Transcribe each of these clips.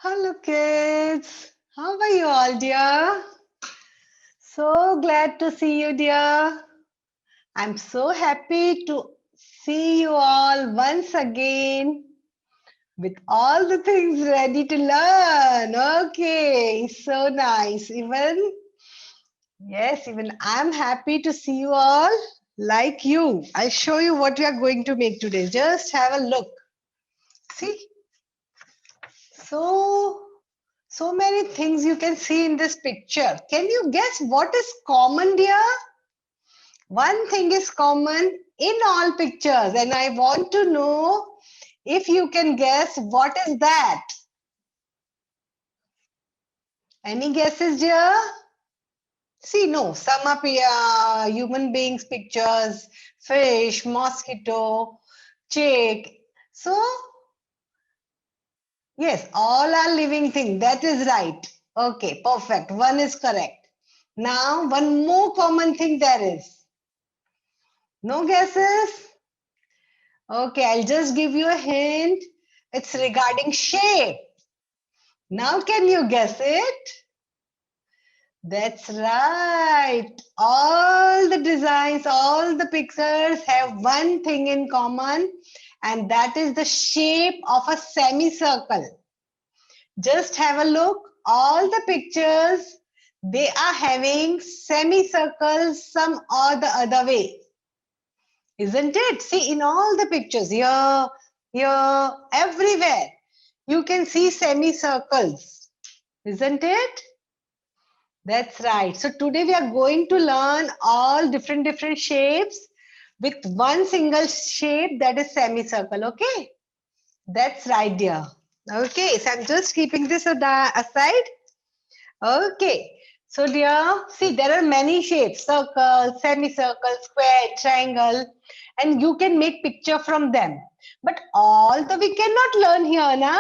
Hello, kids. How are you all, dear? So glad to see you, dear. I'm so happy to see you all once again with all the things ready to learn. Okay, so nice. Even I'm happy to see you all like you. I'll show you what we are going to make today. Just have a look. See? So, so many things you can see in this picture. Can you guess what is common, dear? One thing is common in all pictures, and I want to know if you can guess what is that. Any guesses, dear? See, no, some are human beings pictures, fish, mosquito, chick. So, yes, all are living things. That is right. Okay, perfect. One is correct. Now, one more common thing there is. No guesses? Okay, I'll just give you a hint. It's regarding shape. Now, can you guess it? That's right. All the designs, all the pictures have one thing in common, and that is the shape of a semicircle. Just have a look. All the pictures, they are having semicircles some or the other way. Isn't it? See, in all the pictures, here, everywhere, you can see semicircles. Isn't it? That's right. So today we are going to learn all different shapes with one single shape, that is semicircle. Okay? That's right, dear. Okay, so I'm just keeping this aside. Okay. So dear, see, there are many shapes: circle, semicircle, square, triangle, and you can make picture from them. But all the we cannot learn here, na?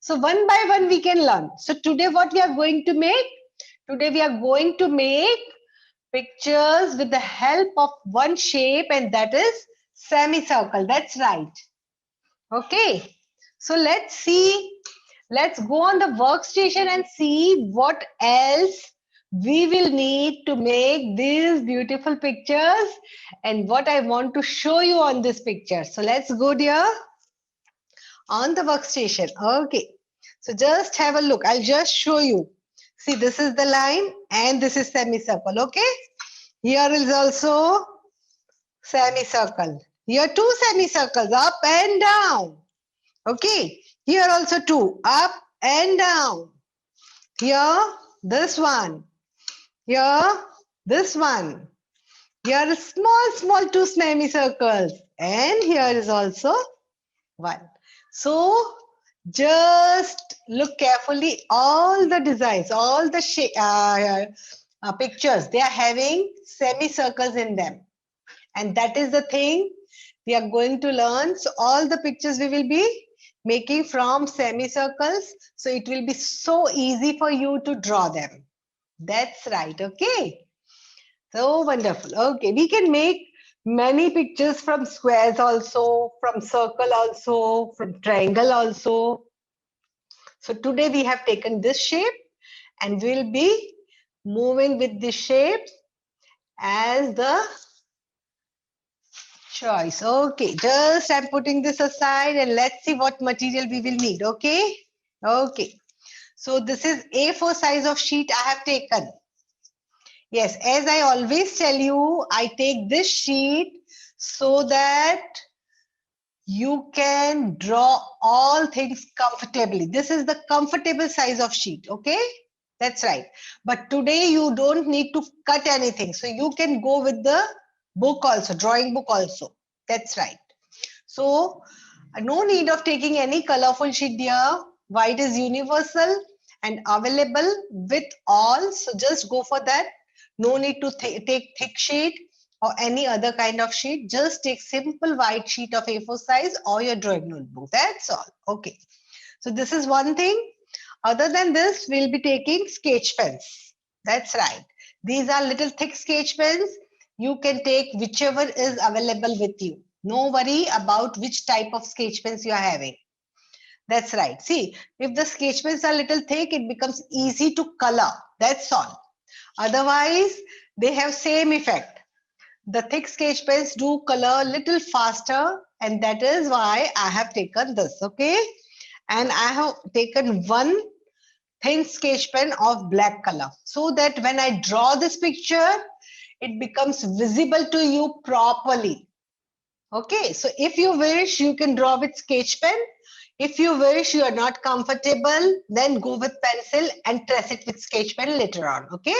So one by one we can learn. So today what we are going to make? Today we are going to make pictures with the help of one shape, and that is semicircle. That's right. Okay. So let's see. Let's go on the workstation and see what else we will need to make these beautiful pictures and what I want to show you on this picture. So let's go, dear, on the workstation. Okay. So just have a look. I'll just show you. See, this is the line and this is semicircle. Okay. Here is also semicircle. Here two semicircles, up and down. Okay. Here also two, up and down. Here, this one. Here, this one. Here is small two semicircles. And here is also one. So, just look carefully. All the designs, all the pictures, they are having semicircles in them. And that is the thing we are going to learn. So, all the pictures we will be making from semicircles. So, it will be so easy for you to draw them. That's right. Okay. So wonderful. Okay. We can make many pictures from squares also, from circle also, from triangle also. So today we have taken this shape and we'll be moving with this shape as the choice. Okay. Just I'm putting this aside and let's see what material we will need. Okay. Okay. So this is A4 size of sheet I have taken. Yes, as I always tell you, I take this sheet so that you can draw all things comfortably. This is the comfortable size of sheet, okay? That's right. But today you don't need to cut anything. So you can go with the book also, drawing book also. That's right. So no need of taking any colorful sheet here. White is universal and available with all. So just go for that. No need to take thick sheet or any other kind of sheet. Just take simple white sheet of A4 size or your drawing notebook. That's all. Okay. So this is one thing. Other than this, we'll be taking sketch pens. That's right. These are little thick sketch pens. You can take whichever is available with you. No worry about which type of sketch pens you are having. That's right. See, if the sketch pens are little thick, it becomes easy to color. That's all. Otherwise, they have same effect. The thick sketch pens do color little faster, and that is why I have taken this. Okay, and I have taken one thin sketch pen of black color so that when I draw this picture, it becomes visible to you properly. Okay, so if you wish, you can draw with sketch pen. If you wish, you are not comfortable, then go with pencil and trace it with sketch pen later on. Okay,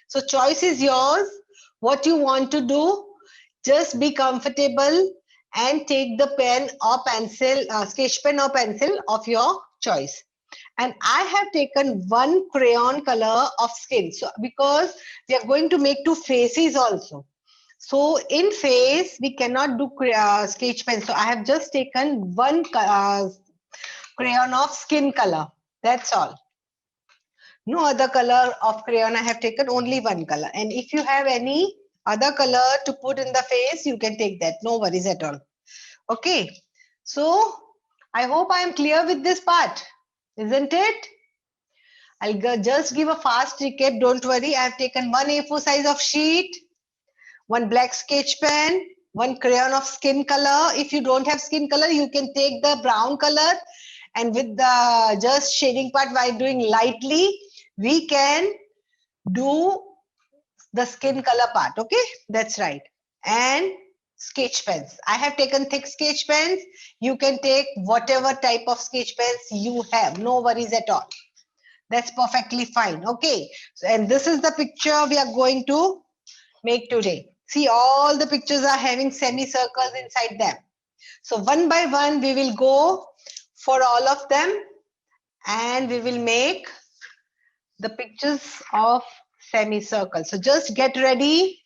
so choice is yours. What you want to do, just be comfortable and take the pen or pencil, sketch pen or pencil of your choice. And I have taken one crayon color of skin. So because we are going to make two faces also. So in face, we cannot do sketch pen. So I have just taken one crayon of skin color. That's all. No other color of crayon I have taken, only one color. And if you have any other color to put in the face, you can take that. No worries at all. Okay. So I hope I am clear with this part, isn't it? I'll just give a fast recap. Don't worry. I have taken one A4 size of sheet, one black sketch pen, one crayon of skin color. If you don't have skin color, you can take the brown color, and with the just shading part while doing lightly, we can do the skin color part. Okay, that's right. And sketch pens. I have taken thick sketch pens. You can take whatever type of sketch pens you have. No worries at all. That's perfectly fine. Okay, so, and this is the picture we are going to make today. See, all the pictures are having semicircles inside them. So one by one, we will go for all of them and we will make the pictures of semicircles. So just get ready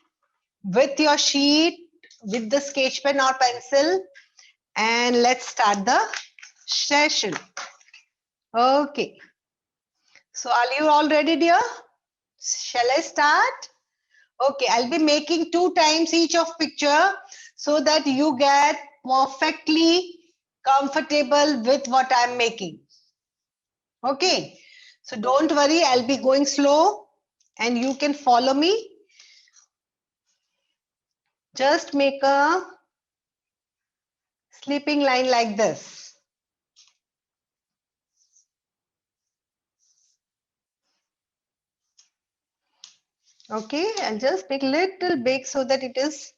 with your sheet, with the sketch pen or pencil, and let's start the session. Okay. So are you all ready, dear? Shall I start? Okay, I'll be making 2 times each of picture so that you get perfectly comfortable with what I'm making. Okay, so don't worry, I'll be going slow and you can follow me. Just make a sleeping line like this. Okay, and just make little big so that it is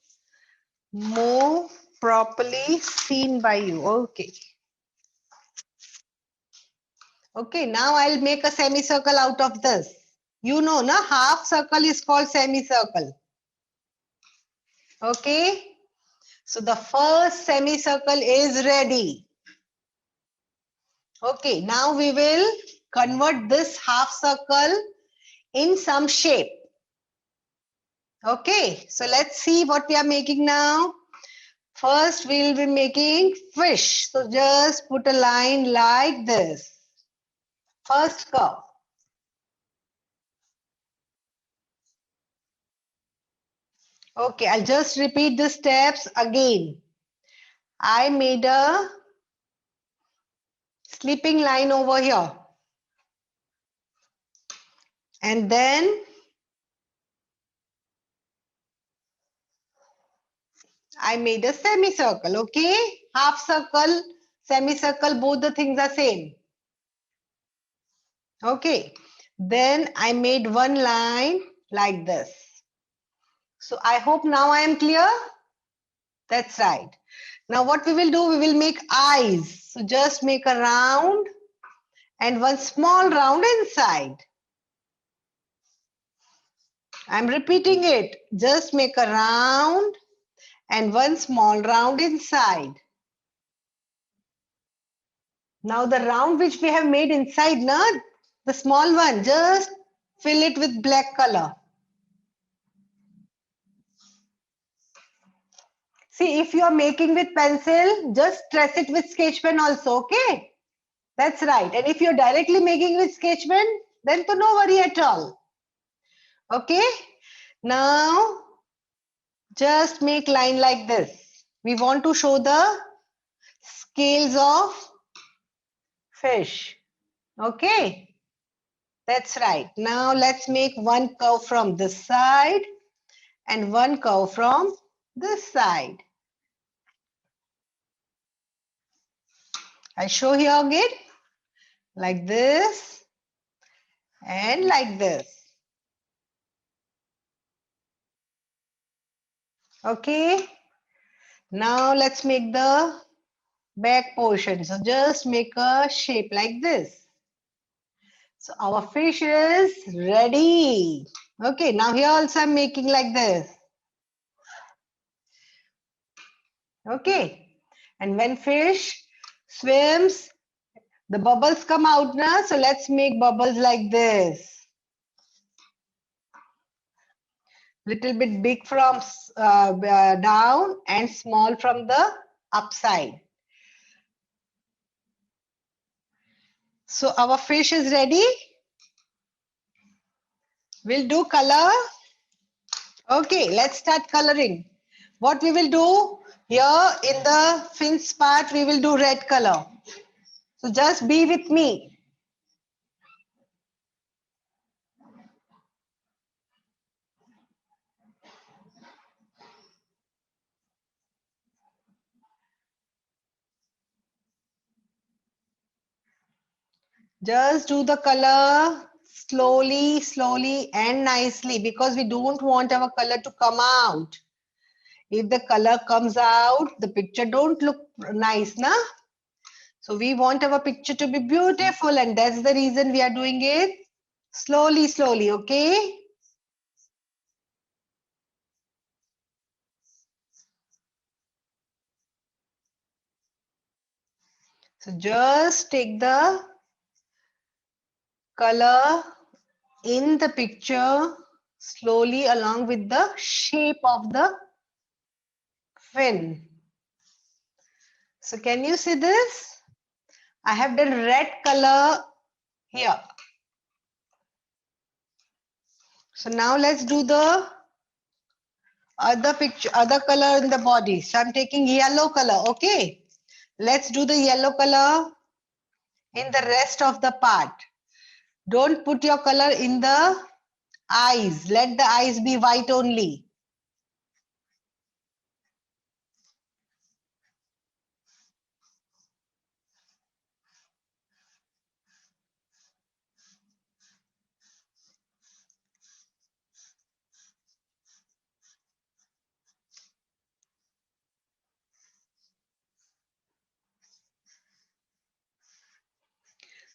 more properly seen by you. Okay. Okay, now I'll make a semicircle out of this. You know, na, half circle is called semicircle. Okay, so the first semicircle is ready. Okay, now we will convert this half circle in some shape. Okay, so let's see what we are making now. First, we'll be making fish. So just put a line like this. First curve. Okay, I'll just repeat the steps again. I made a sleeping line over here. And then I made a semicircle, okay? Half circle, semicircle, both the things are same. Okay, then I made one line like this. So I hope now I am clear. That's right. Now what we will do, we will make eyes. So just make a round and one small round inside. I'm repeating it. Just make a round and one small round inside. Now the round which we have made inside, na, the small one, just fill it with black color. See, if you are making with pencil, just trace it with sketch pen also, okay? That's right. And if you're directly making with sketch pen, then to no worry at all. Okay? Now, just make line like this. We want to show the scales of fish. Okay, that's right. Now let's make one curve from this side and one curve from this side. I show here again, like this and like this. Okay, now let's make the back portion. So just make a shape like this. So our fish is ready. Okay, now here also I'm making like this. Okay, and when fish swims, the bubbles come out now. So let's make bubbles like this. Little bit big from down and small from the upside. So our fish is ready. We'll do color. Okay, let's start coloring. What we will do here in the fins part, we will do red color. So just be with me. Just do the color slowly, slowly and nicely because we don't want our color to come out. If the color comes out, the picture don't look nice, na? So we want our picture to be beautiful and that's the reason we are doing it slowly, slowly, okay? So just take the color in the picture slowly along with the shape of the fin. So can you see this? I have done red color here. So now let's do the other picture, other color in the body. So I'm taking yellow color, okay? Let's do the yellow color in the rest of the part. Don't put your color in the eyes. Let the eyes be white only.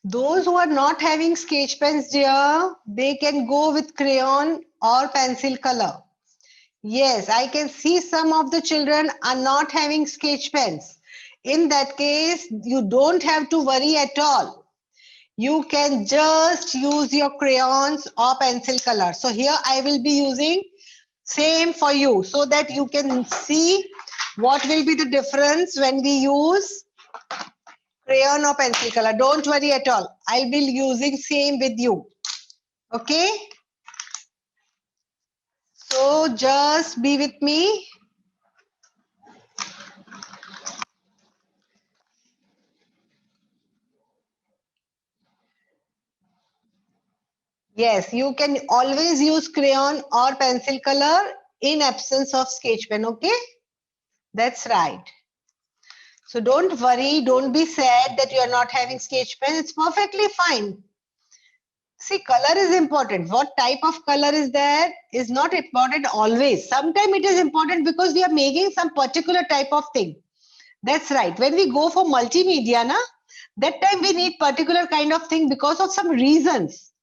Those who are not having sketch pens, dear, they can go with crayon or pencil color. Yes, I can see some of the children are not having sketch pens. In that case, you don't have to worry at all. You can just use your crayons or pencil color. So here I will be using same for you so that you can see what will be the difference when we use crayon or pencil color. Don't worry at all. I'll be using same with you. Okay. So just be with me. Yes, you can always use crayon or pencil color in absence of sketch pen. Okay. That's right. So don't worry. Don't be sad that you are not having sketch pen. It's perfectly fine. See, color is important. What type of color is there is not important always. Sometimes it is important because we are making some particular type of thing. That's right. When we go for multimedia, na, that time we need particular kind of thing because of some reasons.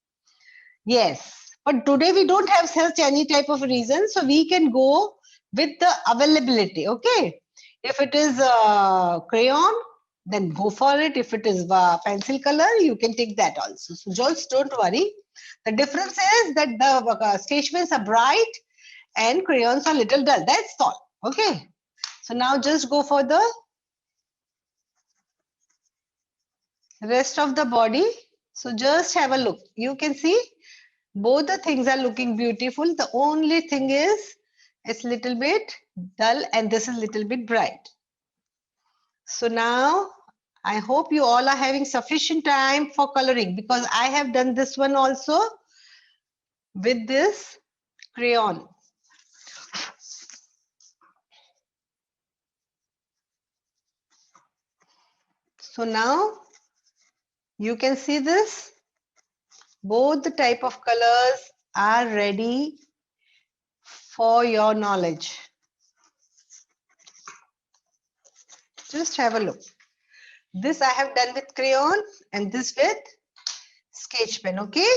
Yes. But today we don't have such any type of reason. So we can go with the availability. Okay. If it is crayon, then go for it. If it is pencil color, you can take that also. So just don't worry. The difference is that the sketch pens are bright and crayons are little dull. That's all. Okay. So now just go for the rest of the body. So just have a look. You can see both the things are looking beautiful. The only thing is it's little bit dull and this is little bit bright. So now I hope you all are having sufficient time for coloring because I have done this one also with this crayon. So now you can see this. Both the type of colors are ready for your knowledge. Just have a look. This I have done with crayon and this with sketch pen, okay?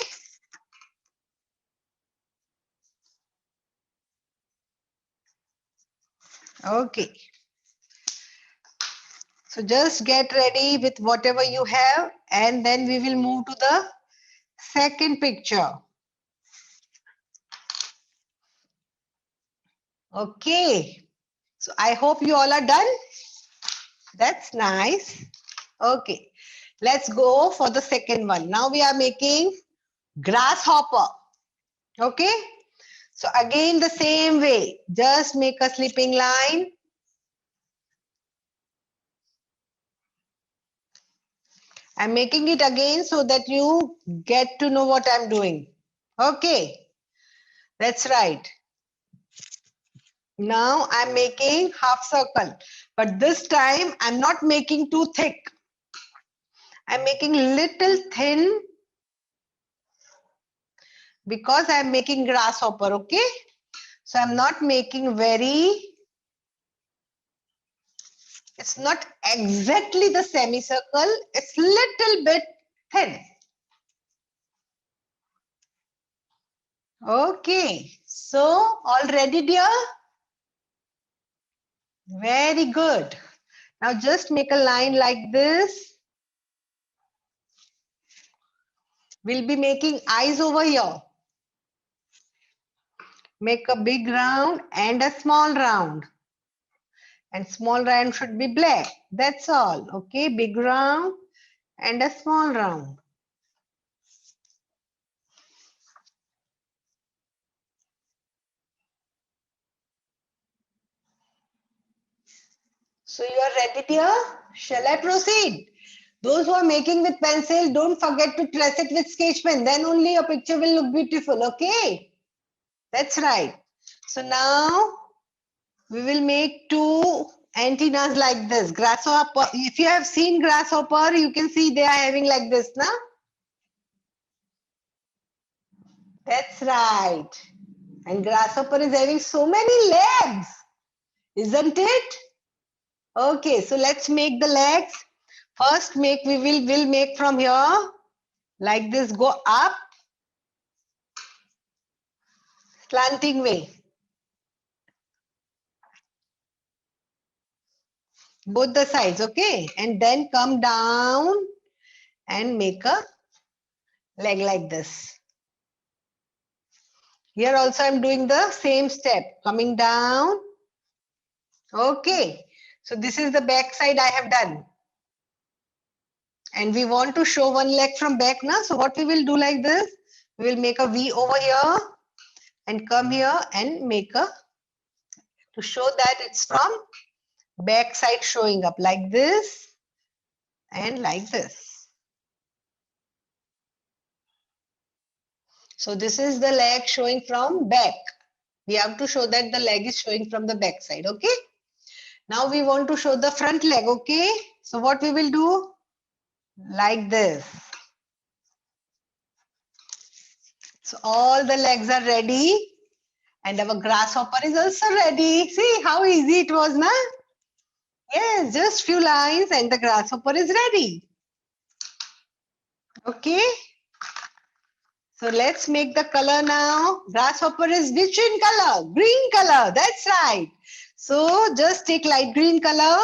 Okay. So just get ready with whatever you have and then we will move to the second picture. Okay. So I hope you all are done. That's nice. Okay. Let's go for the second one. Now we are making grasshopper. Okay. So again the same way. Just make a slipping line. I'm making it again so that you get to know what I'm doing. Okay. That's right. Now I'm making half circle, but this time I'm not making too thick. I'm making little thin because I'm making grasshopper, okay? So I'm not making it's not exactly the semicircle, it's little bit thin. Okay, so all ready, dear? Very good. Now just make a line like this. We'll be making eyes over here. Make a big round and a small round. And small round should be black. That's all. Okay, big round and a small round. So you are ready, dear? Shall I proceed? Those who are making with pencil, don't forget to trace it with sketch pen. Then only your picture will look beautiful. Okay? That's right. So now we will make two antennas like this. Grasshopper. If you have seen grasshopper, you can see they are having like this, na? That's right. And grasshopper is having so many legs, isn't it? Okay, so let's make the legs. First we'll make from here like this, go up, slanting way. Both the sides, okay? And then come down and make a leg like this. Here also I'm doing the same step, coming down. Okay, so this is the back side I have done. And we want to show one leg from back now. So what we will do like this, we will make a V over here and come here and make a, to show that it's from back side showing up like this and like this. So this is the leg showing from back. We have to show that the leg is showing from the back side, okay? Now we want to show the front leg, okay? So what we will do? Like this. So all the legs are ready and our grasshopper is also ready. See how easy it was, na? Yes, just few lines and the grasshopper is ready. Okay. So let's make the color now. Grasshopper is which in color? Green color. That's right. So just take light green color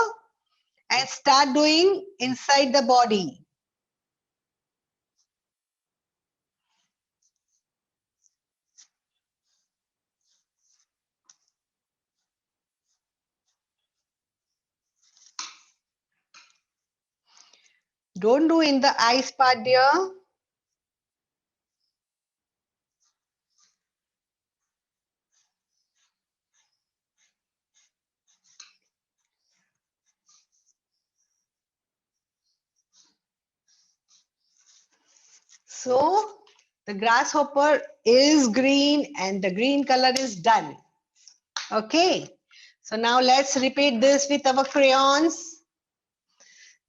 and start doing inside the body. Don't do in the eyes part, dear. So the grasshopper is green and the green color is done. Okay. So now let's repeat this with our crayons.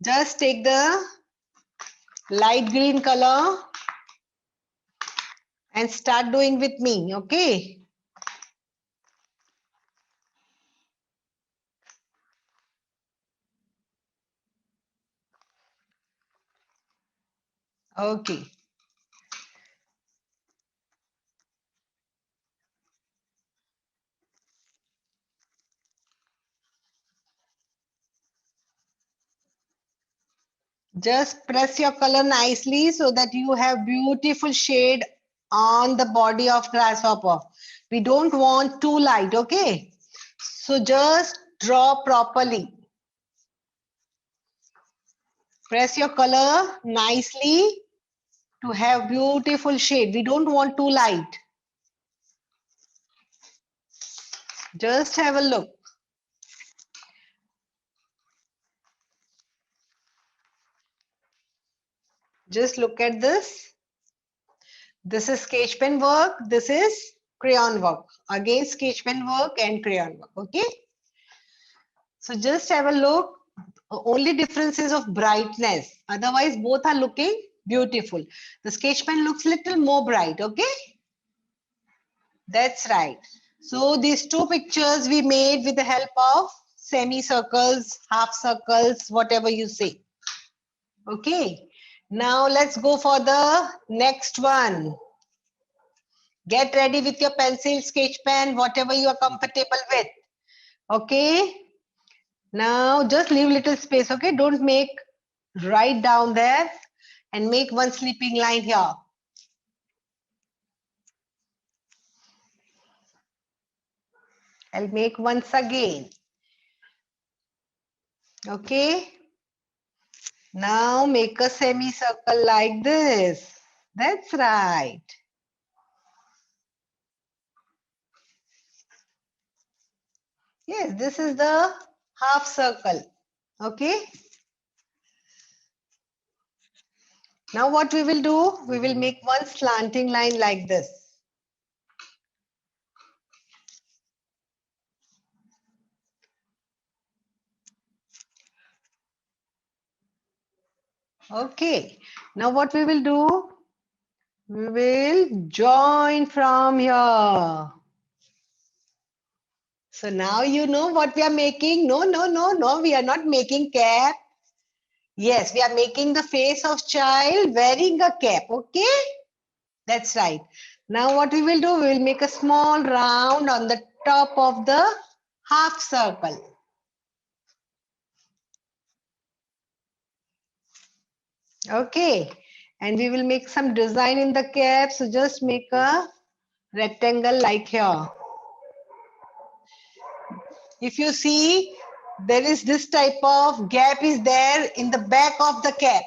Just take the light green color and start doing with me. Okay. Okay. Just press your color nicely so that you have beautiful shade on the body of grasshopper. We don't want too light, okay? So just draw properly. Press your color nicely to have beautiful shade. We don't want too light. Just have a look. Just look at this. This is sketch pen work. This is crayon work. Again, sketch pen work and crayon work. Okay. So just have a look. Only difference is of brightness. Otherwise, both are looking beautiful. The sketch pen looks little more bright. Okay. That's right. So these two pictures we made with the help of semicircles, half circles, whatever you say. Okay. Now let's go for the next one. Get ready with your pencil, sketch pen, whatever you are comfortable with. Okay. Now just leave little space. Okay. Don't make right down there and make one sleeping line here. I'll make once again. Okay. Now make a semicircle like this. That's right. Yes, this is the half circle. Okay. Now what we will do, we will make one slanting line like this. Okay. Now what we will do, we will join from here. So now you know what we are making. No, we are not making cap. Yes, we are making the face of child wearing a cap. Okay. That's right. Now what we will do, we will make a small round on the top of the half circle. Okay. And we will make some design in the cap. So just make a rectangle like here. If you see, there is this type of gap is there in the back of the cap.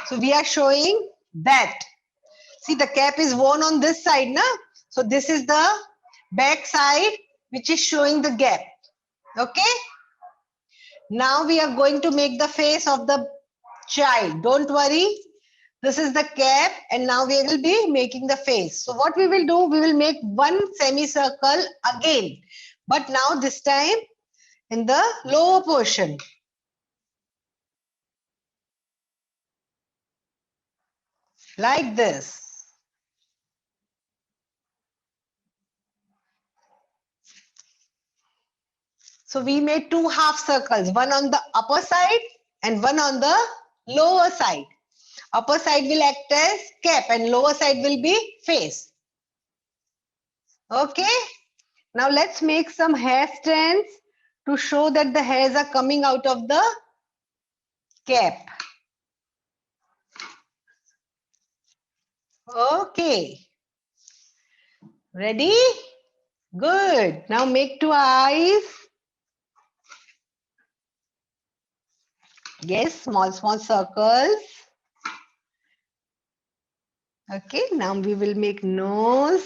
So we are showing that. See, the cap is worn on this side, na? So this is the back side which is showing the gap. Okay. Now we are going to make the face of the child. Don't worry. This is the cap and now we will be making the face. So what we will do, we will make one semicircle again. But now this time in the lower portion. Like this. So we made two half circles, one on the upper side and one on the lower side. Upper side will act as cap and lower side will be face. Okay. Now let's make some hair strands to show that the hairs are coming out of the cap. Okay. Ready? Good. Now make two eyes. Yes, small circles. Okay, now we will make nose.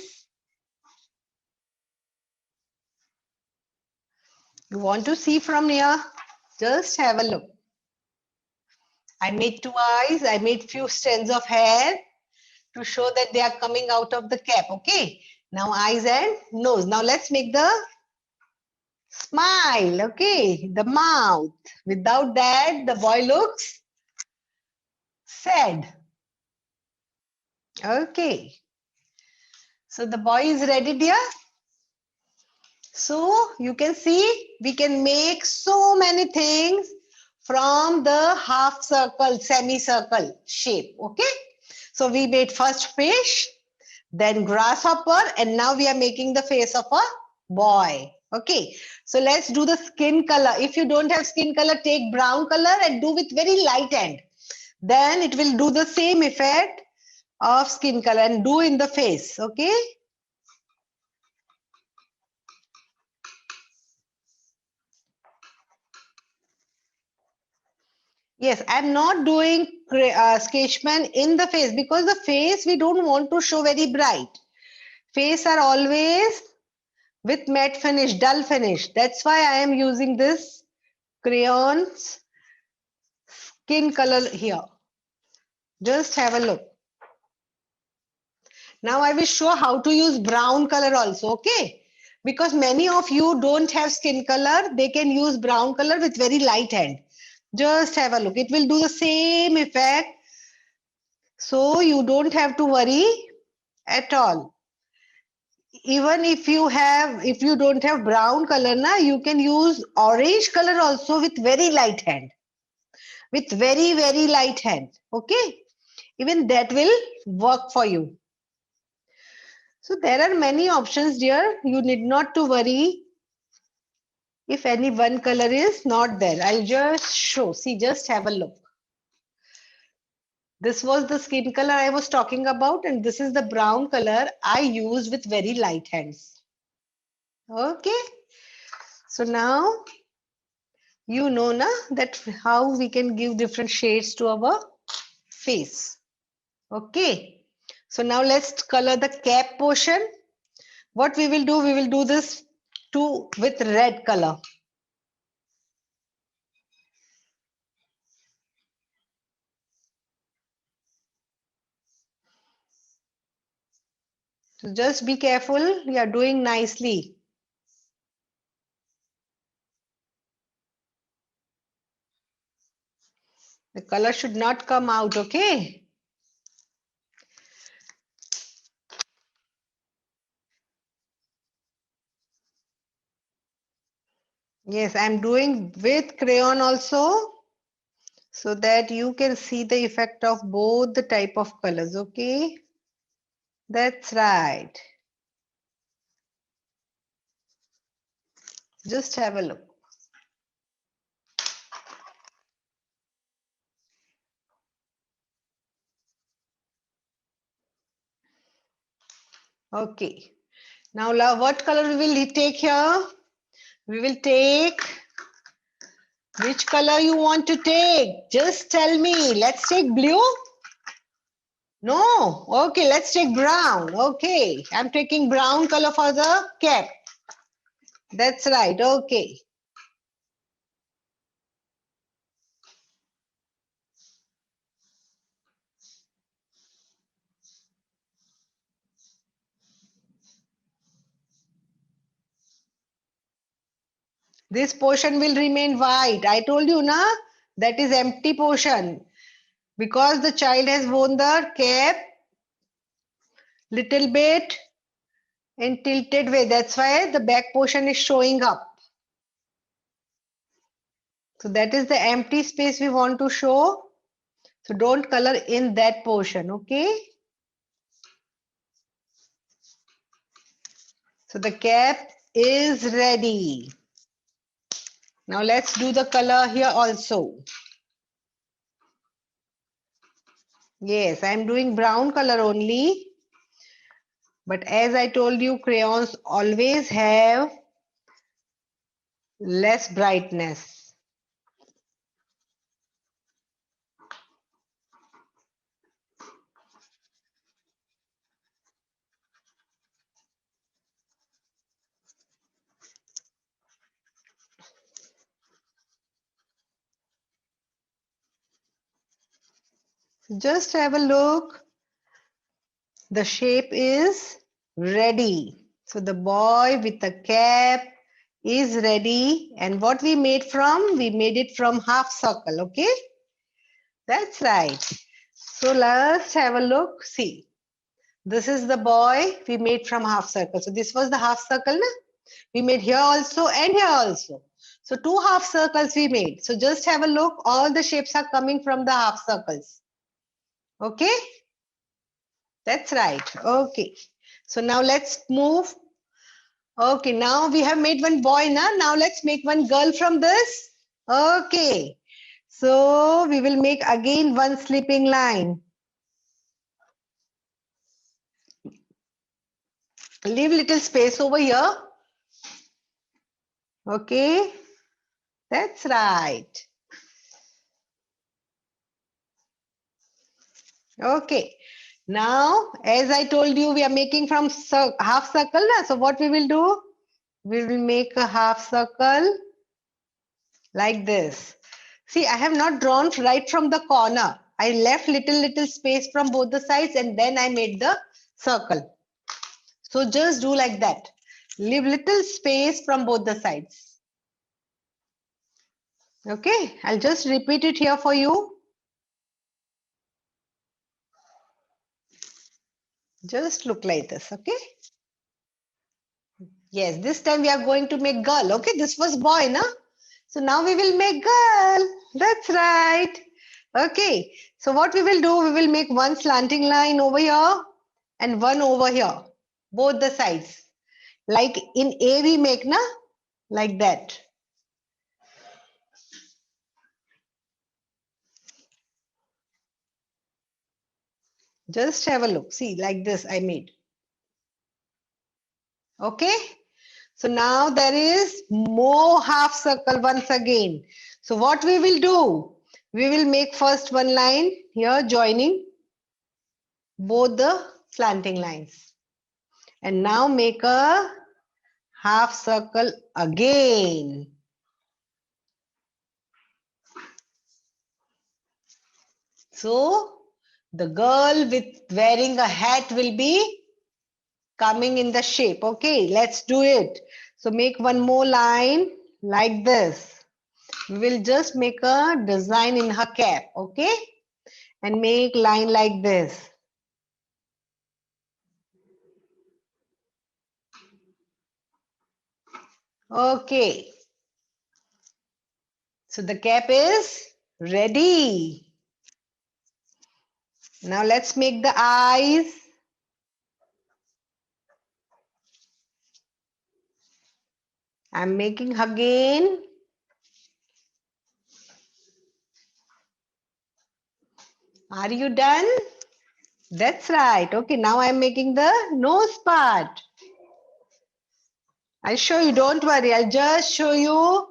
You want to see from here? Just have a look. I made two eyes. I made few strands of hair. to show that they are coming out of the cap. Okay. Now eyes and nose. Now let's make the smile. Okay. The mouth. Without that, the boy looks sad. Okay. So the boy is ready, dear. So you can see we can make so many things from the half circle, semicircle shape. Okay. So we made first fish, then grasshopper, and now we are making the face of a boy. Okay. So let's do the skin color. If you don't have skin color, take brown color and do with very light hand. Then it will do the same effect of skin color and do in the face. Okay. Yes, I'm not doing sketchman in the face because the face we don't want to show very bright. Face are always with matte finish, dull finish. That's why I am using this crayons skin color here. Just have a look. Now I will show how to use brown color also, okay? Because many of you don't have skin color, they can use brown color with very light hand. Just have a look. It will do the same effect. So you don't have to worry at all. Even if you don't have brown color na, you can use orange color also with very light hand, with very light hand. Okay, even that will work for you. So there are many options, dear. You need not to worry if any one color is not there. I'll just show. See, just have a look. This was the skin color I was talking about, and this is the brown color I used with very light hands. Okay, so now you know na that how we can give different shades to our face. Okay, so now let's color the cap portion. What we will do, we will do this too with red color. So just be careful, you are doing nicely. The color should not come out, okay? Yes, I'm doing with crayon also so that you can see the effect of both the type of colors, okay? That's right. Just have a look. Okay. Now, what color will we take here? We will take which color you want to take. Just tell me. Let's take blue. No. Okay, let's take brown. Okay, I'm taking brown color for the cap. That's right. Okay. This portion will remain white. I told you, na, that is empty portion. Because the child has worn the cap little bit in tilted way. That's why the back portion is showing up. So that is the empty space we want to show. So don't color in that portion, okay? So the cap is ready. Now let's do the color here also. Yes, I'm doing brown color only. But as I told you, crayons always have less brightness. Just have a look. The shape is ready. So the boy with the cap is ready. And what we made from? We made it from half circle, okay? That's right. So let's have a look. See, this is the boy we made from half circle. So this was the half circle, na? We made here also and here also. So two half circles we made. So just have a look. All the shapes are coming from the half circles. Okay? That's right. Okay. So now let's move. Okay, now we have made one boy, na? Now let's make one girl from this. Okay. So we will make again one slipping line. Leave little space over here. Okay. That's right. Okay. Now, as I told you, we are making from half circle. Na? So what we will do? We will make a half circle like this. See, I have not drawn right from the corner. I left little space from both the sides and then I made the circle. So just do like that. Leave little space from both the sides. Okay, I'll just repeat it here for you. Just look like this, okay? Yes, this time we are going to make girl, okay? This was boy, na? So now we will make girl. That's right. Okay, so what we will do, we will make one slanting line over here and one over here, both the sides. Like in A we make, na? Like that. Just have a look. See, like this I made. Okay. So now there is more half circle once again. So what we will do? We will make first one line here joining both the slanting lines. And now make a half circle again. So the girl with wearing a hat will be coming in the shape. Okay, let's do it. So make one more line like this. We will just make a design in her cap. Okay, and make line like this. Okay. So the cap is ready. Now let's make the eyes. I'm making again. Are you done? That's right. Okay, now I'm making the nose part. I'll show you. Don't worry. I'll just show you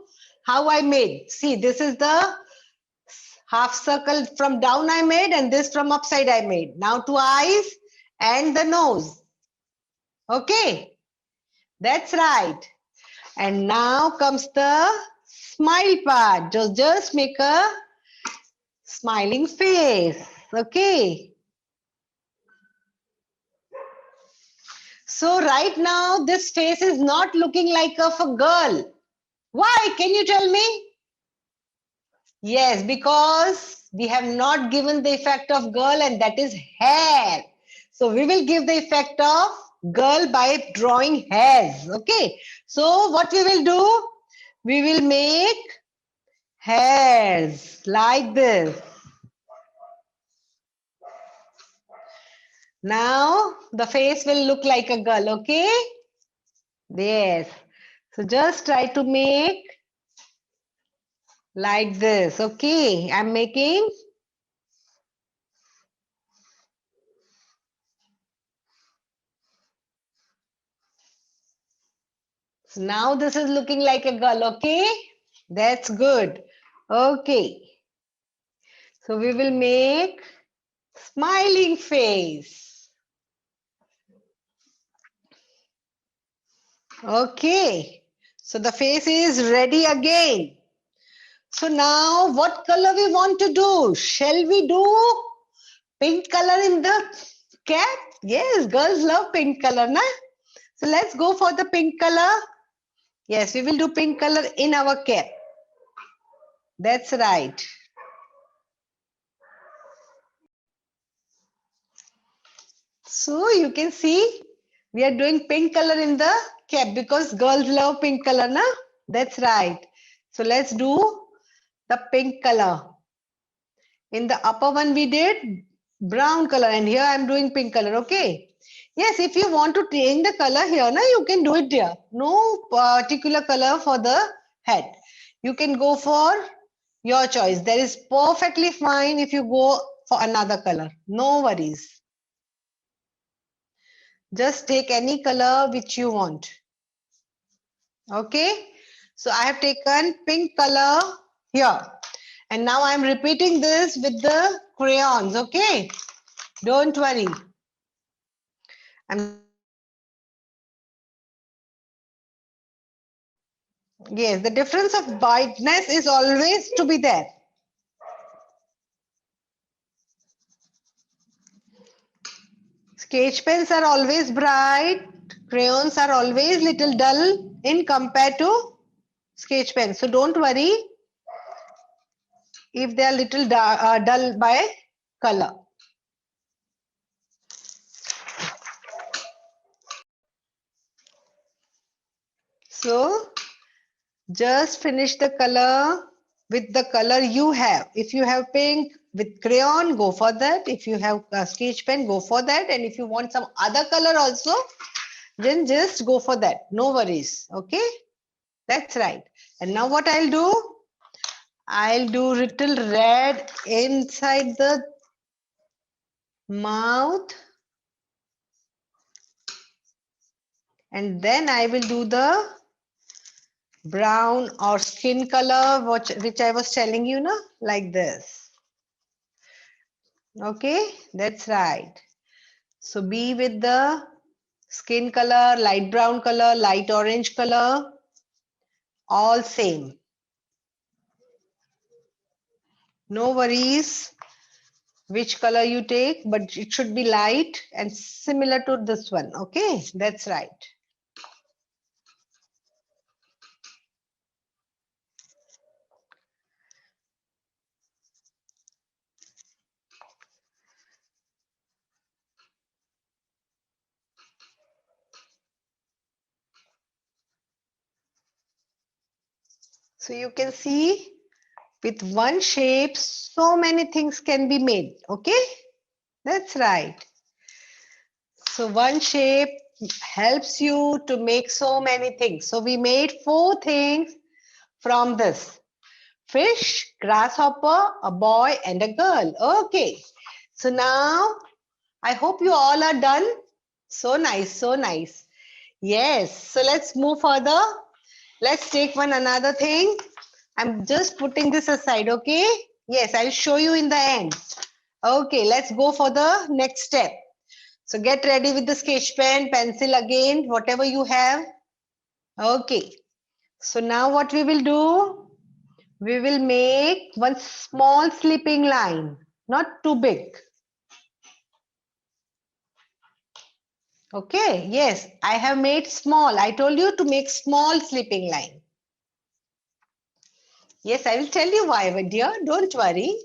how I made. See, this is the half circle from down I made and this from upside I made. Now two eyes and the nose. Okay, that's right. And now comes the smile part. Just make a smiling face. Okay. So right now this face is not looking like of a girl. Why? Can you tell me? Yes, because we have not given the effect of girl and that is hair. So we will give the effect of girl by drawing hairs. Okay. So what we will do? We will make hairs like this. Now the face will look like a girl. Okay. Yes. So just try to make like this. Okay. I'm making so now this is looking like a girl, okay? That's good. Okay. So we will make smiling face. Okay. So the face is ready again. So now what color we want to do? Shall we do pink color in the Cap? Yes, girls love pink color, na? So let's go for the pink color. Yes, we will do pink color in our cap. That's right. So you can see we are doing pink color in the cap because girls love pink color, na? That's right. So let's do the pink color. In the upper one we did brown color and here I am doing pink color, okay? Yes, if you want to change the color here, na, you can do it here. No particular color for the head. You can go for your choice. That is perfectly fine if you go for another color. No worries. Just take any color which you want. Okay. So I have taken pink color here. And now I am repeating this with the crayons. Okay. Don't worry. I'm Yes, the difference of brightness is always to be there. Sketch pens are always bright. Crayons are always little dull in compared to sketch pens. So don't worry if they are little dull by color. So just finish the color with the color you have. If you have pink with crayon, go for that. If you have a sketch pen, go for that. And if you want some other color also, then just go for that. No worries. Okay. That's right. And now what I'll do? I'll do little red inside the mouth. And then I will do the brown or skin color, which I was telling you, na, like this. Okay, that's right. So be with the skin color, light brown color, light orange color, all same. No worries which color you take, but it should be light and similar to this one. Okay, that's right. So you can see with one shape, so many things can be made. Okay, that's right. So one shape helps you to make so many things. So we made 4 things from this. Fish, grasshopper, a boy and a girl. Okay. So now I hope you all are done. So nice, so nice. Yes. So let's move further. Let's take one another thing. I'm just putting this aside, okay? Yes, I'll show you in the end. Okay, let's go for the next step. So get ready with the sketch pen, pencil again, whatever you have. Okay. So now what we will do? We will make one small sleeping line, not too big. Okay, yes, I have made small. I told you to make small sleeping line. Yes, I will tell you why, my dear. Don't worry.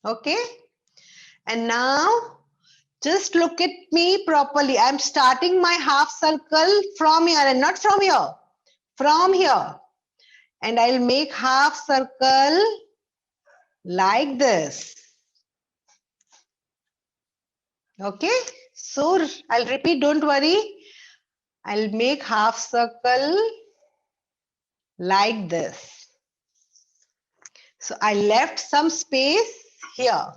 Okay. And now just look at me properly. I'm starting my half circle from here and not from here. From here. And I'll make half circle like this. Okay. So I'll repeat, don't worry. I'll make half circle like this. So I left some space here.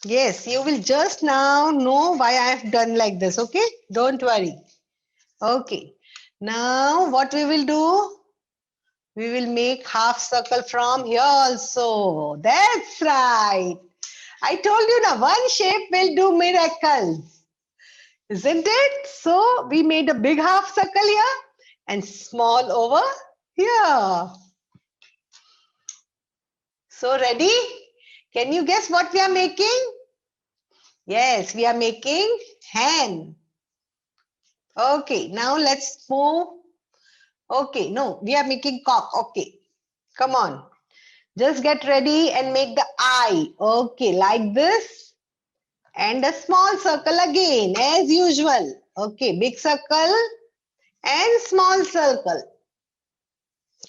Yes, you will just now know why I have done like this. Okay. Don't worry. Okay. Now what we will do? We will make half circle from here also. That's right. I told you now, one shape will do miracles. Isn't it? So we made a big half circle here and small over here. So ready? Can you guess what we are making? Yes, we are making hen. Okay, now let's move. Okay, no, we are making cock. Okay, come on. Just get ready and make the eye. Okay, like this. And a small circle again, as usual. Okay, big circle and small circle.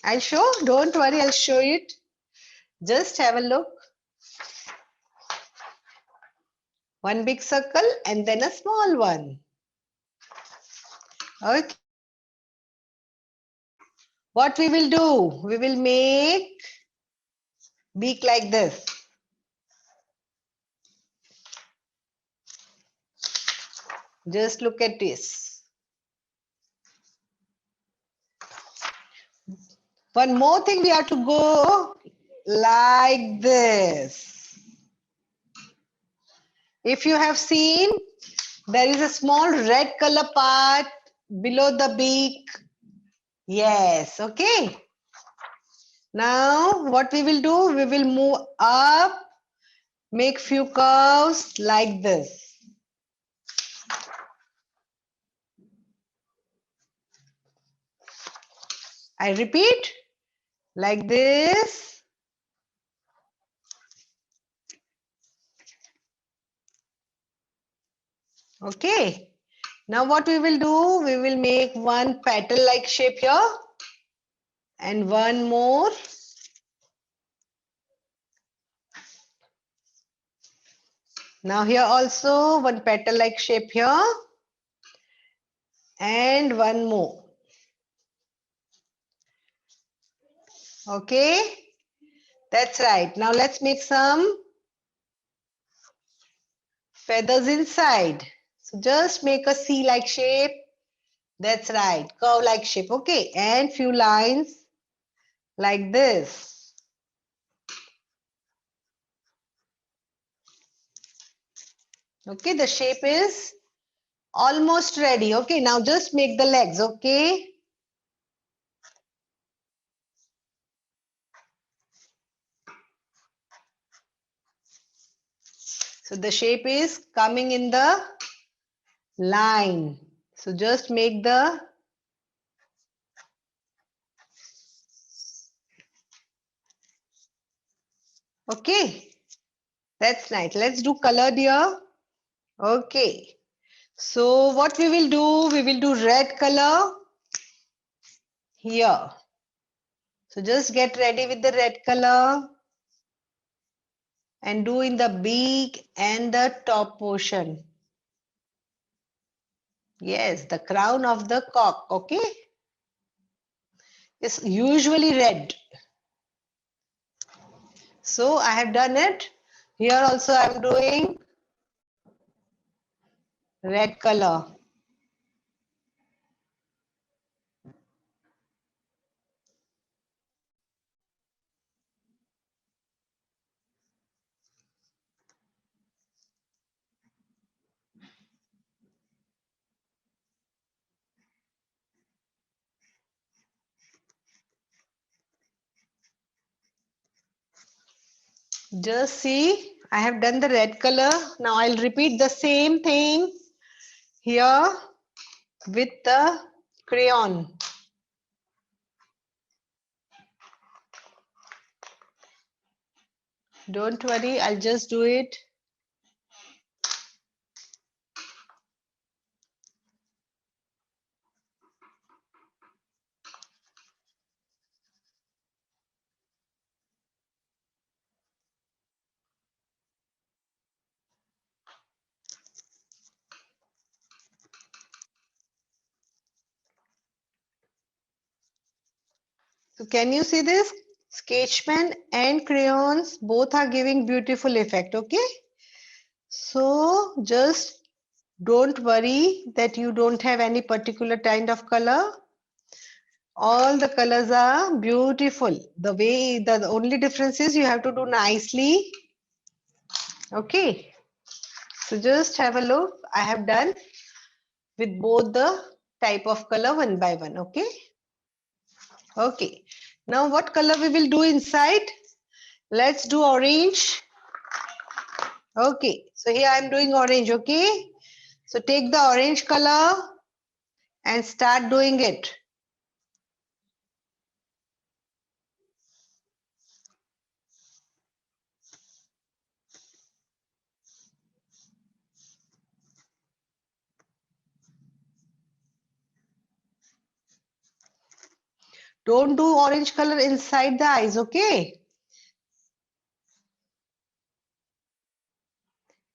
I'll show. Don't worry, I'll show it. Just have a look. One big circle and then a small one. Okay. What we will do? We will make beak like this. Just look at this. One more thing, we have to go like this. If you have seen, there is a small red color part below the beak. Yes, okay. Now what we will do, we will move up, make few curves like this. I repeat, like this. Okay. Now what we will do, we will make one petal like shape here and one more. Now here also one petal like shape here and one more. Okay, that's right. Now let's make some feathers inside. So just make a C like shape. That's right, curve like shape. Okay, and few lines like this. Okay, the shape is almost ready. Okay, now just make the legs. Okay. So the shape is coming in the line. So just make the okay. That's nice. Let's do color here. Okay. So what we will do, we will do red color here. So just get ready with the red color and do in the beak and the top portion. Yes, the crown of the cock, okay? It's usually red. So I have done it. Here also I am doing red color. Just see, I have done the red color. Now I'll repeat the same thing here with the crayon. Don't worry, I'll just do it. So can you see this? Sketch pen and crayons both are giving beautiful effect, okay? So just don't worry that you don't have any particular kind of color. All the colors are beautiful. The only difference is you have to do nicely. Okay. So just have a look. I have done with both the type of color one by one. Okay. Okay. Now what color we will do inside? Let's do orange. Okay, so here I'm doing orange, okay? So take the orange color and start doing it. Don't do orange color inside the eyes, okay?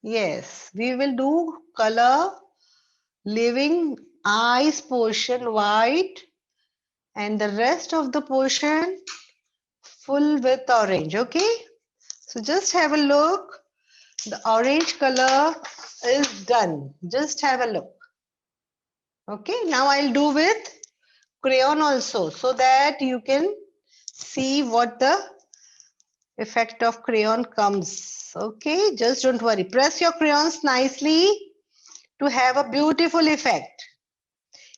Yes, we will do color leaving eyes portion white and the rest of the portion full with orange, okay? So just have a look. The orange color is done. Just have a look. Okay, now I'll do with crayon also so that you can see what the effect of crayon comes. Okay, just don't worry. Press your crayons nicely to have a beautiful effect.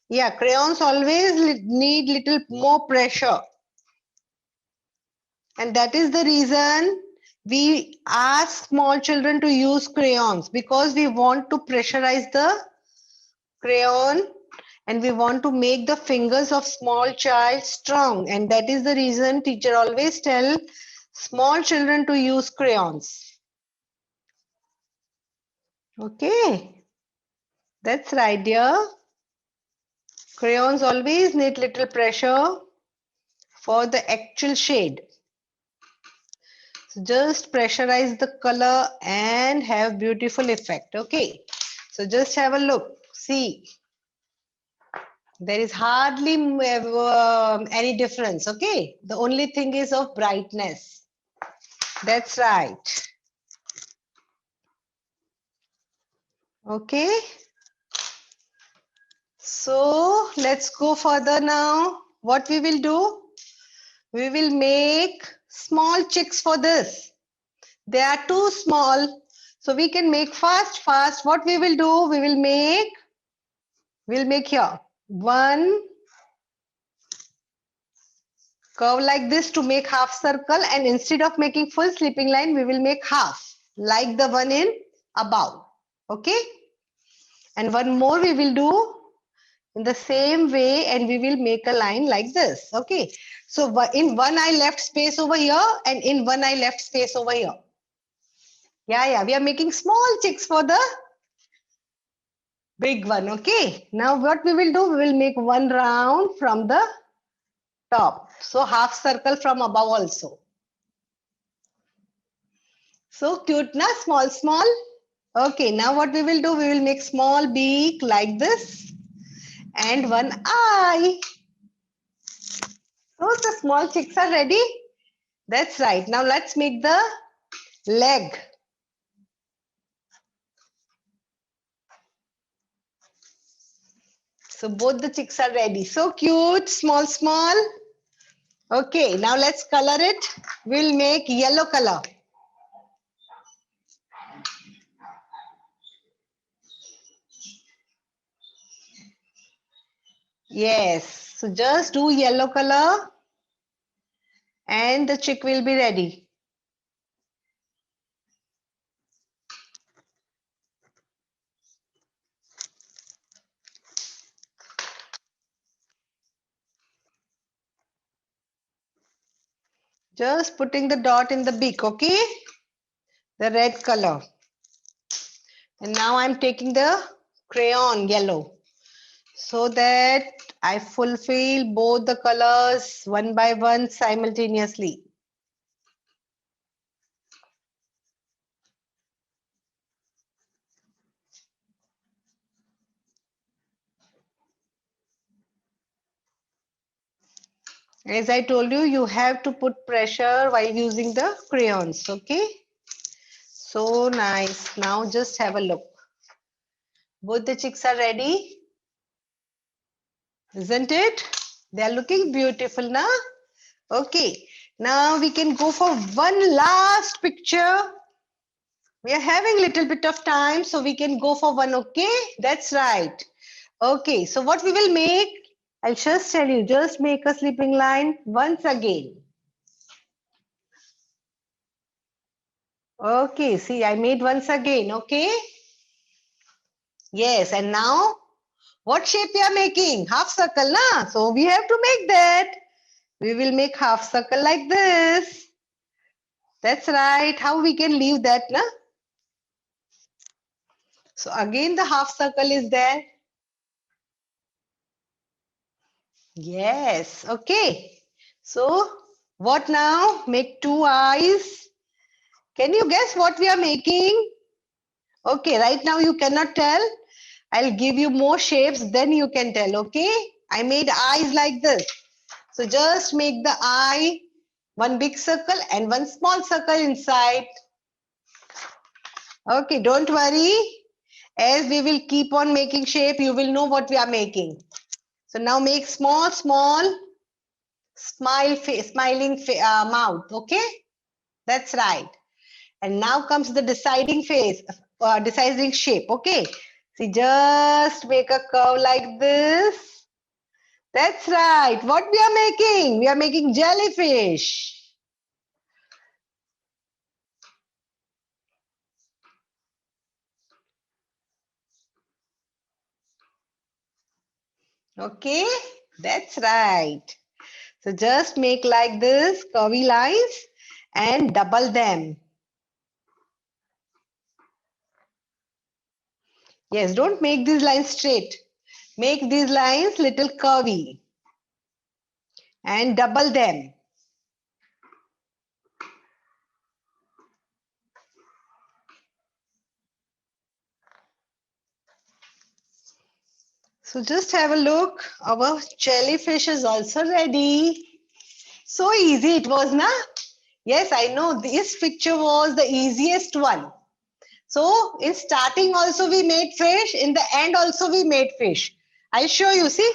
Yeah, crayons always need little more pressure. And that is the reason we ask small children to use crayons, because we want to pressurize the crayon and we want to make the fingers of small child strong, and that is the reason teacher always tell small children to use crayons. Okay, that's right, dear. Crayons always need little pressure for the actual shade. So just pressurize the color and have beautiful effect. Okay, so just have a look. See, there is hardly any difference. Okay, the only thing is of brightness. That's right. Okay, so let's go further now. What we will do, we will make small chicks for this. They are too small, so we can make fast. What we will do, we'll make here one curve like this to make half circle, and instead of making full sleeping line, we will make half like the one in above. Okay, and one more we will do in the same way, and we will make a line like this. Okay, so in one I left space over here, and in one I left space over here. Yeah, we are making small chicks for the big one. Okay, now what we will do, we will make one round from the top, so half circle from above also. So cute na, small. Okay, now what we will do, we will make small beak like this and one eye. So the small chicks are ready. That's right. Now let's make the leg. So both the chicks are ready. So cute, small. Okay, now let's color it. We'll make yellow color. Yes, so just do yellow color and the chick will be ready. Just putting the dot in the beak, okay? The red color. And now I'm taking the crayon yellow so that I fulfill both the colors one by one simultaneously. As I told you, you have to put pressure while using the crayons, okay? So nice. Now just have a look. Both the chicks are ready, isn't it? They are looking beautiful now. Okay, now we can go for one last picture. We are having little bit of time, so we can go for one, okay? That's right. Okay, so what we will make, I'll just tell you, just make a sleeping line once again. Okay, see, I made once again, okay? Yes, and now what shape we are making? Half circle, na? So we have to make that. We will make half circle like this. That's right. How we can leave that, na? So again the half circle is there. Yes, okay. So what now? Make two eyes. Can you guess what we are making? Okay, right now you cannot tell. I'll give you more shapes, then you can tell, okay? I made eyes like this. So just make the eye, one big circle and one small circle inside. Okay, don't worry. As we will keep on making shape, you will know what we are making. So now make small, small smiling mouth, okay? That's right. And now comes the deciding phase, deciding shape, okay? See, just make a curve like this. That's right. What we are making? We are making jellyfish. Okay, that's right. So just make like this curvy lines and double them. Yes, don't make these lines straight. Make these lines little curvy and double them. So just have a look. Our jellyfish is also ready. So easy it was, na? Yes, I know this picture was the easiest one. So in starting also we made fish, in the end also we made fish. I'll show you, see,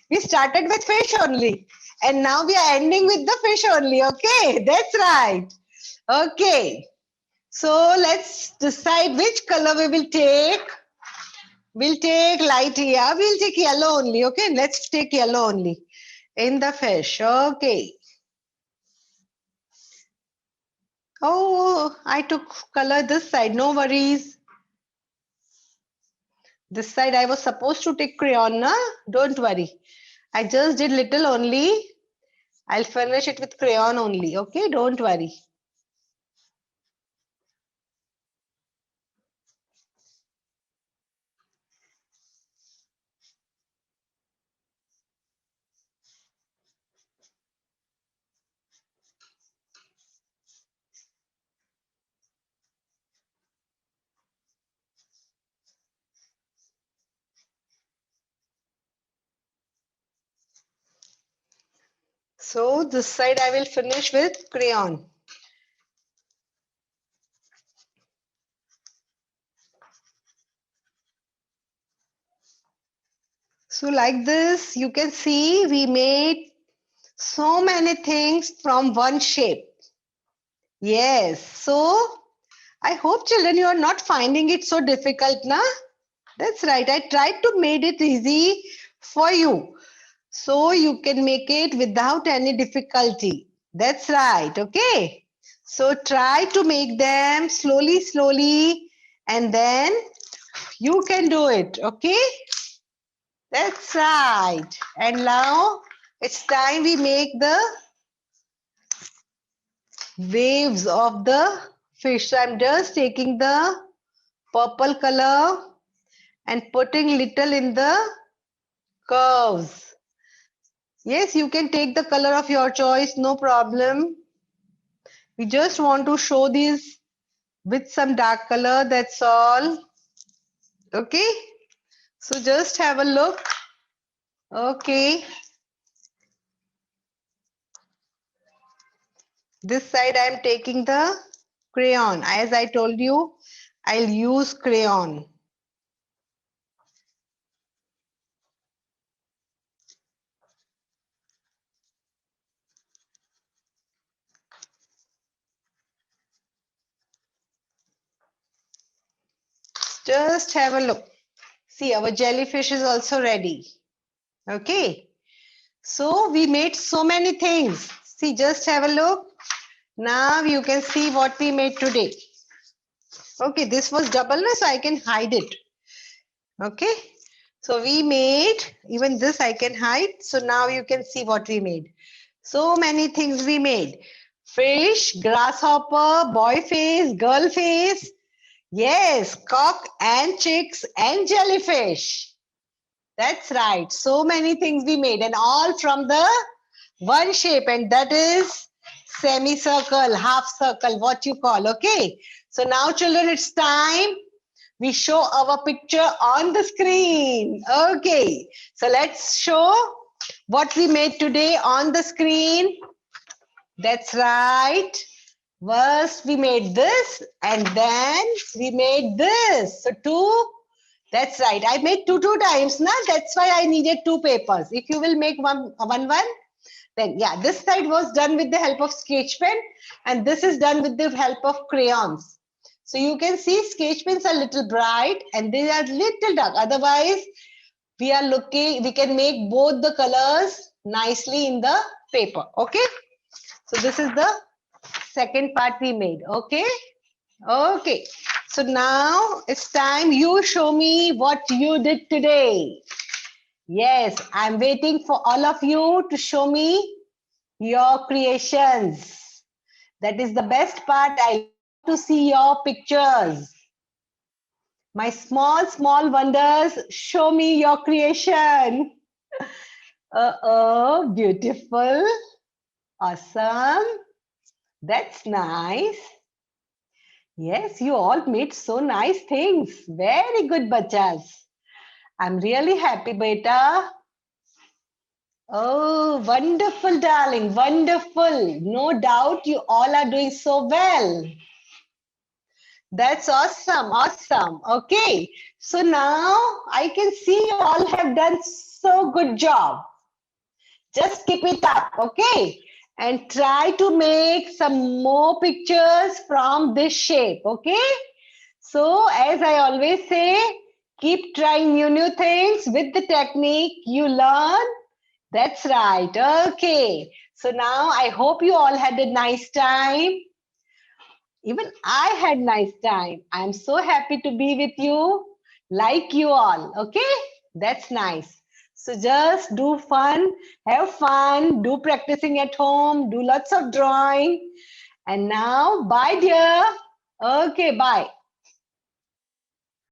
we started with fish only and now we are ending with the fish only, okay? That's right. Okay, so let's decide which color we will take. We'll take light here, we'll take yellow only, okay? Let's take yellow only in the fish, okay. Oh, I took color this side, no worries. This side I was supposed to take crayon, na? Don't worry. I just did little only. I'll finish it with crayon only. Okay, don't worry. So this side I will finish with crayon. So like this, you can see we made so many things from one shape. Yes. So I hope children you are not finding it so difficult, na? That's right. I tried to make it easy for you. So you can make it without any difficulty. That's right. Okay. So try to make them slowly, slowly, and then you can do it. Okay. That's right. And now it's time we make the waves of the fish. So I'm just taking the purple color and putting little in the curves. Yes, you can take the color of your choice, no problem. We just want to show these with some dark color, that's all. Okay, so just have a look. Okay, this side I am taking the crayon. As I told you, I'll use crayon. Just have a look. See, our jellyfish is also ready. Okay, so we made so many things. See, just have a look. Now you can see what we made today. Okay, this was double, so I can hide it. Okay, so we made, even this I can hide. So now you can see what we made. So many things we made. Fish, grasshopper, boy face, girl face. Yes, cock and chicks and jellyfish. That's right. So many things we made, and all from the one shape, and that is semicircle, half circle, what you call. Okay. So now, children, it's time we show our picture on the screen. Okay. So let's show what we made today on the screen. That's right. First, we made this, and then we made this. So two. That's right. I made two times, na. That's why I needed two papers. If you will make one, then yeah, this side was done with the help of sketch pen, and this is done with the help of crayons. So you can see sketch pens are little bright and they are little dark. Otherwise, we can make both the colors nicely in the paper. Okay. So this is the second part we made. Okay. Okay. So now it's time you show me what you did today. Yes, I'm waiting for all of you to show me your creations. That is the best part. I love to see your pictures. My small wonders, show me your creation. Oh, beautiful. Awesome. That's nice. Yes, you all made so nice things. Very good, bachas. I'm really happy, beta. Oh, wonderful, darling. Wonderful. No doubt you all are doing so well. That's awesome. Awesome. Okay. So now I can see you all have done so good job. Just keep it up. Okay. And try to make some more pictures from this shape. Okay. So as I always say, keep trying new things with the technique you learn. That's right. Okay. So now I hope you all had a nice time. Even I had nice time. I'm so happy to be with you, like you all. Okay. That's nice. So just do fun, have fun, do practicing at home, do lots of drawing. And now, bye dear. Okay, bye.